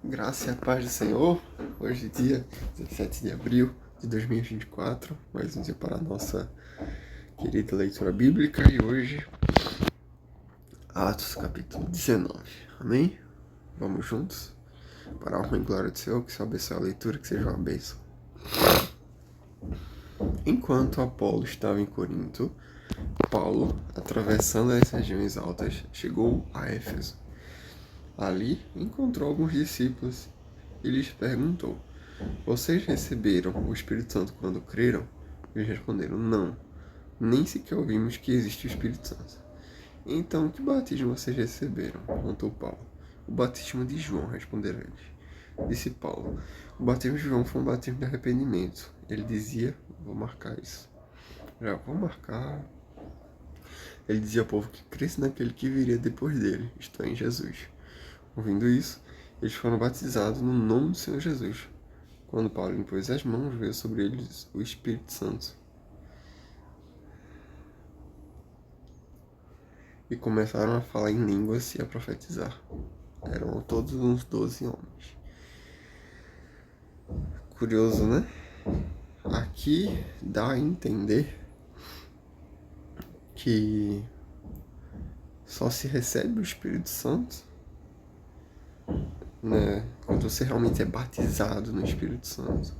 Graça e a paz do Senhor. Hoje, dia 17 de abril de 2024, mais um dia para a nossa querida leitura bíblica. E hoje, Atos capítulo 19. Amém? Vamos juntos? Para a honra e glória do Senhor, que se abençoe a leitura, que seja uma bênção. Enquanto Apolo estava em Corinto, Paulo, atravessando as regiões altas, chegou a Éfeso. Ali encontrou alguns discípulos e lhes perguntou: Vocês receberam o Espírito Santo quando creram? Eles responderam: Não, nem sequer ouvimos que existe o Espírito Santo. Então, que batismo vocês receberam? Perguntou Paulo. O batismo de João, responderam eles. Disse Paulo: O batismo de João foi um batismo de arrependimento. Ele dizia: Vou marcar isso. Já vou marcar. Ele dizia ao povo que cresce naquele que viria depois dele, isto é, em Jesus. Ouvindo isso, eles foram batizados no nome do Senhor Jesus. Quando Paulo impôs as mãos, veio sobre eles o Espírito Santo. E começaram a falar em línguas e a profetizar. Eram todos uns 12 homens. Curioso, né? Aqui dá a entender que só se recebe o Espírito Santo, né, quando você realmente é batizado no Espírito Santo.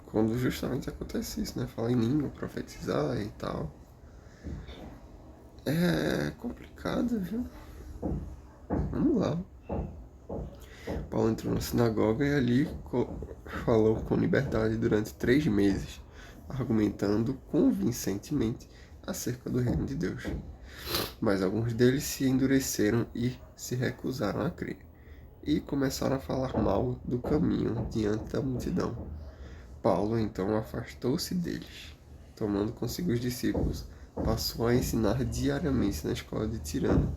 Quando justamente acontece isso, né? Falar em língua, profetizar e tal. É complicado, viu? Vamos lá. Paulo entrou na sinagoga e ali falou com liberdade durante 3 meses, argumentando convincentemente acerca do reino de Deus. Mas alguns deles se endureceram e se recusaram a crer, e começaram a falar mal do caminho diante da multidão. Paulo então afastou-se deles, tomando consigo os discípulos, passou a ensinar diariamente na escola de Tirano.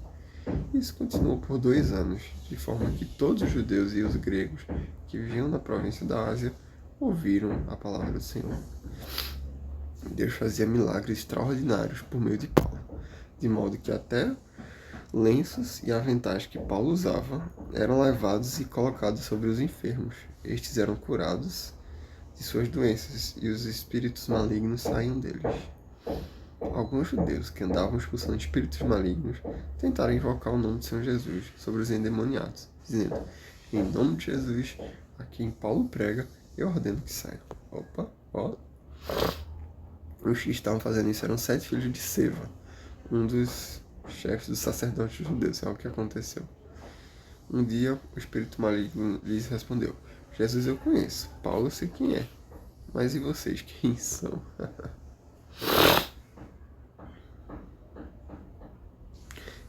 Isso continuou por 2 anos, de forma que todos os judeus e os gregos que viviam na província da Ásia ouviram a palavra do Senhor. Deus fazia milagres extraordinários por meio de Paulo, de modo que até lenços e aventais que Paulo usava eram levados e colocados sobre os enfermos. Estes eram curados de suas doenças e os espíritos malignos saíam deles. Alguns judeus que andavam expulsando espíritos malignos tentaram invocar o nome de Senhor Jesus sobre os endemoniados, dizendo: Em nome de Jesus, a quem Paulo prega, eu ordeno que saiam. Opa, ó. Os que estavam fazendo isso eram 7 filhos de Seva, um dos chefes dos sacerdotes judeus. É o que aconteceu. Um dia, o espírito maligno lhes respondeu: Jesus eu conheço, Paulo eu sei quem é, mas e vocês, quem são?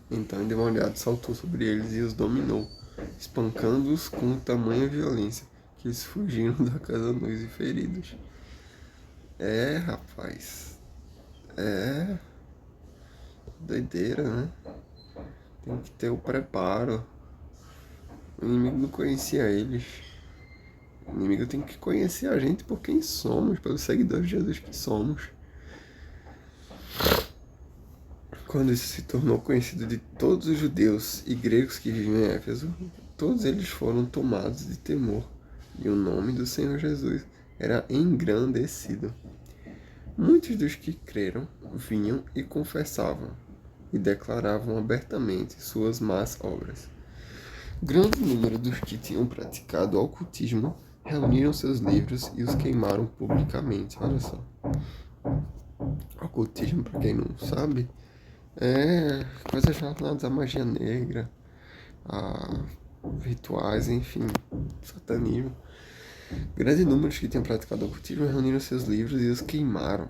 Então o endemoniado saltou sobre eles e os dominou, espancando-os com tamanha violência que eles fugiram da casa nus e feridos. Rapaz. Doideira, né? Tem que ter o preparo. O inimigo não conhecia eles. O inimigo tem que conhecer a gente por quem somos, pelos seguidores de Jesus que somos. Quando isso se tornou conhecido de todos os judeus e gregos que viviam em Éfeso, todos eles foram tomados de temor, e o nome do Senhor Jesus era engrandecido. Muitos dos que creram vinham e confessavam, e declaravam abertamente suas más obras. Grande número dos que tinham praticado o ocultismo reuniram seus livros e os queimaram publicamente. Olha só. Ocultismo, para quem não sabe, é coisas relacionadas à magia negra, a rituais, enfim, satanismo. Grande número que tinham praticado ocultismo reuniram seus livros e os queimaram.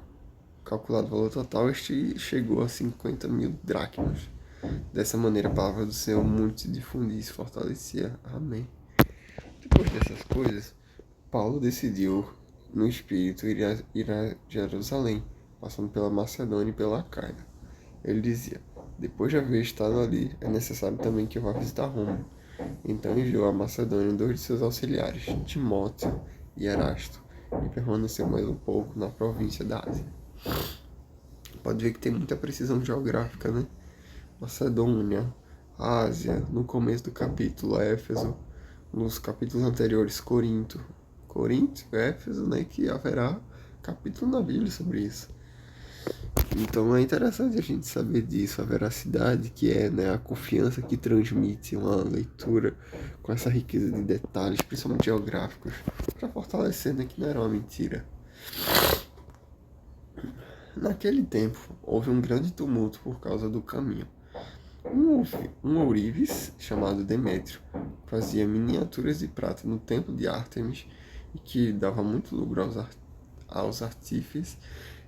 Calculado o valor total, este chegou a 50.000 dracmas. Dessa maneira, a palavra do Senhor muito se difundia e se fortalecia. Amém. Depois dessas coisas, Paulo decidiu, no espírito, ir a Jerusalém, passando pela Macedônia e pela Acaia. Ele dizia: Depois de haver estado ali, é necessário também que eu vá visitar Roma. Então enviou a Macedônia 2 de seus auxiliares, Timóteo e Erasto, e permaneceu mais um pouco na província da Ásia. Pode ver que tem muita precisão geográfica, né? Macedônia, Ásia, no começo do capítulo, Éfeso, nos capítulos anteriores, Corinto, Éfeso, né, que haverá capítulo na Bíblia sobre isso. Então é interessante a gente saber disso, a veracidade que é, né, a confiança que transmite uma leitura com essa riqueza de detalhes, principalmente geográficos, para fortalecer, né, que não era uma mentira. Naquele tempo, houve um grande tumulto por causa do caminho. Um ourives, chamado Demétrio, fazia miniaturas de prata no templo de Ártemis e que dava muito lucro aos artífices,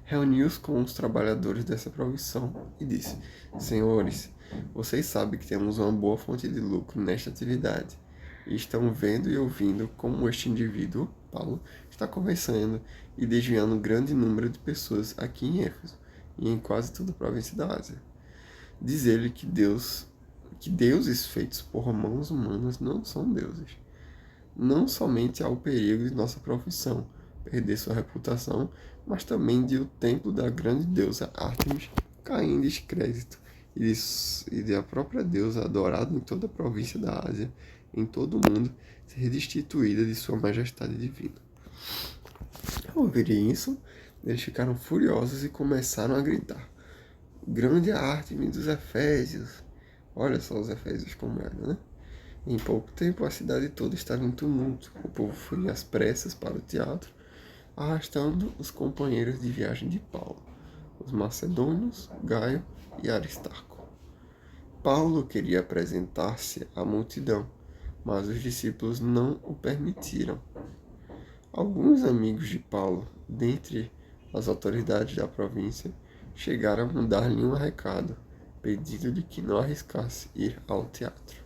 reuniu-se com os trabalhadores dessa profissão e disse: Senhores, vocês sabem que temos uma boa fonte de lucro nesta atividade e estão vendo e ouvindo como este indivíduo, Paulo, está conversando e desviando um grande número de pessoas aqui em Éfeso e em quase toda a província da Ásia. Diz ele que deuses feitos por mãos humanas não são deuses. Não somente há o perigo de nossa profissão perder sua reputação, mas também de o templo da grande deusa Ártemis cair em descrédito e de a própria deusa adorada em toda a província da Ásia, em todo o mundo, ser destituída de sua majestade divina. Ao ouvirem isso, eles ficaram furiosos e começaram a gritar: Grande a Ártemis dos Efésios! Olha só os Efésios como eram, né? Em pouco tempo a cidade toda estava em tumulto. O povo foi às pressas para o teatro, arrastando os companheiros de viagem de Paulo, os macedônios, Gaio e Aristarco. Paulo queria apresentar-se à multidão, mas os discípulos não o permitiram. Alguns amigos de Paulo, dentre as autoridades da província, chegaram a dar-lhe um recado, pedindo-lhe que não arriscasse ir ao teatro.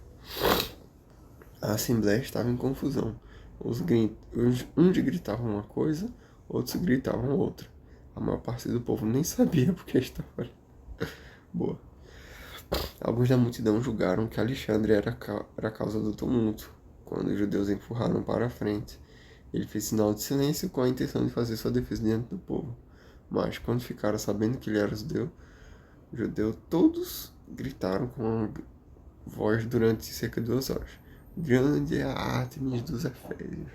A assembleia estava em confusão. Uns gritavam uma coisa, outros gritavam outra. A maior parte do povo nem sabia porque estava boa. Alguns da multidão julgaram que Alexandre era a causa do tumulto. Quando os judeus empurraram para a frente, ele fez sinal de silêncio com a intenção de fazer sua defesa diante do povo. Mas, quando ficaram sabendo que ele era judeu, todos gritaram com uma voz durante cerca de 2 horas: Grande é a Ártemis dos Efésios.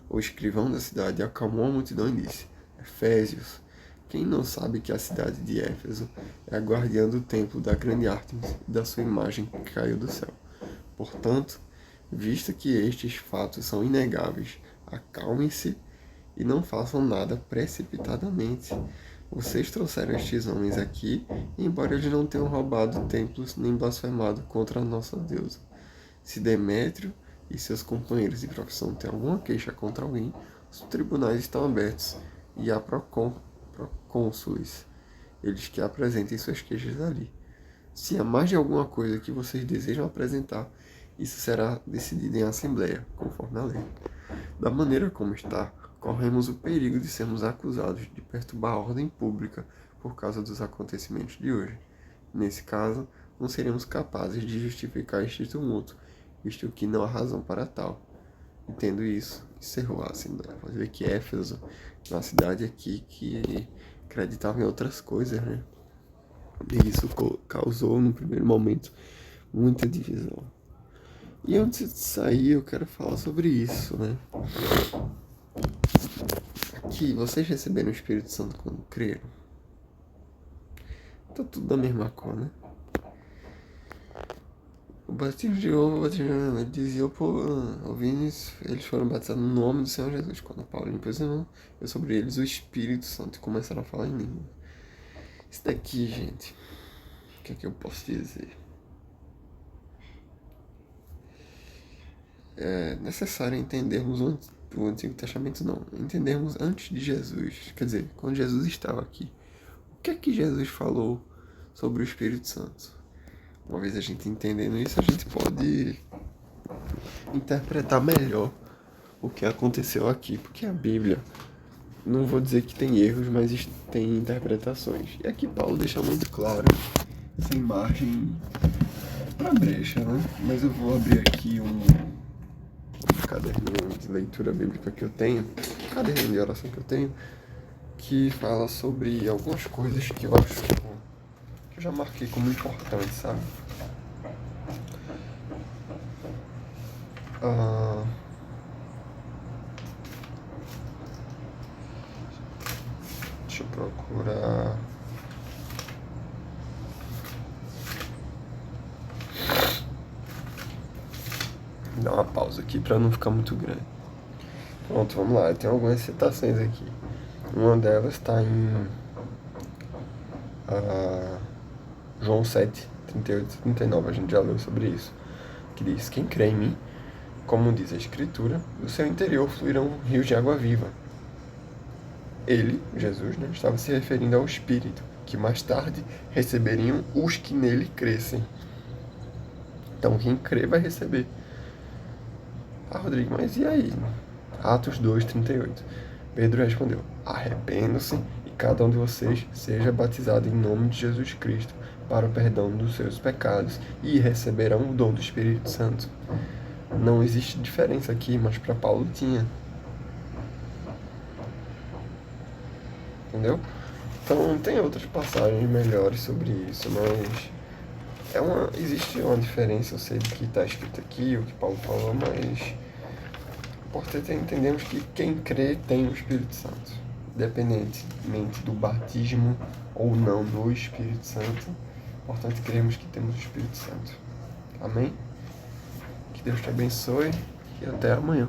O escrivão da cidade acalmou a multidão e disse: Efésios, quem não sabe que a cidade de Éfeso é a guardiã do templo da grande Ártemis e da sua imagem que caiu do céu? Portanto, visto que estes fatos são inegáveis, acalmem-se e não façam nada precipitadamente. Vocês trouxeram estes homens aqui, embora eles não tenham roubado templos nem blasfemado contra a nossa deusa. Se Demétrio e seus companheiros de profissão têm alguma queixa contra alguém, os tribunais estão abertos e há procônsules, eles que apresentem suas queixas ali. Se há mais de alguma coisa que vocês desejam apresentar, isso será decidido em assembleia, conforme a lei. Da maneira como está, corremos o perigo de sermos acusados de perturbar a ordem pública por causa dos acontecimentos de hoje. Nesse caso, não seremos capazes de justificar este tumulto, visto que não há razão para tal. Entendo isso, encerrou a assembleia. Pode ver que Éfeso é uma cidade aqui que acreditava em outras coisas, né? E isso causou, no primeiro momento, muita divisão. E antes de sair, eu quero falar sobre isso, né? Que vocês receberam o Espírito Santo quando creram. Tá tudo da mesma cor, né? O batismo de ovo, ele dizia, ouvindo isso, eles foram batizados no nome do Senhor Jesus. Quando Paulo impôs a mão, veio sobre eles o Espírito Santo e começaram a falar em língua. Isso daqui, gente, o que é que eu posso dizer? É necessário entendermos o Antigo Testamento, não. Entendermos antes de Jesus, quer dizer, quando Jesus estava aqui. O que é que Jesus falou sobre o Espírito Santo? Uma vez a gente entendendo isso, a gente pode interpretar melhor o que aconteceu aqui, porque a Bíblia, não vou dizer que tem erros, mas tem interpretações. E aqui Paulo deixa muito claro, sem margem para brecha, né? Mas eu vou abrir aqui um caderninho de leitura bíblica que eu tenho, caderninho de oração que eu tenho, que fala sobre algumas coisas que eu acho que eu já marquei como importante, sabe? Ah, deixa eu procurar. Dar uma pausa aqui para não ficar muito grande. Pronto, vamos lá. Tem algumas citações aqui. Uma delas está em João 7, 38 e 39. A gente já leu sobre isso. Que diz: quem crê em mim, como diz a Escritura, do seu interior fluirão rios de água viva. Ele, Jesus, né, estava se referindo ao Espírito, que mais tarde receberiam os que nele crescem. Então, quem crê vai receber. Ah, Rodrigo, mas e aí? Atos 2, 38. Pedro respondeu: arrependam-se e cada um de vocês seja batizado em nome de Jesus Cristo para o perdão dos seus pecados e receberão o dom do Espírito Santo. Não existe diferença aqui, mas para Paulo tinha. Entendeu? Então tem outras passagens melhores sobre isso, mas existe uma diferença, eu sei do que está escrito aqui, o que Paulo falou, mas importante entendemos que quem crê tem o Espírito Santo, independentemente do batismo ou não do Espírito Santo. Importante crermos que temos o Espírito Santo. Amém? Que Deus te abençoe e até amanhã.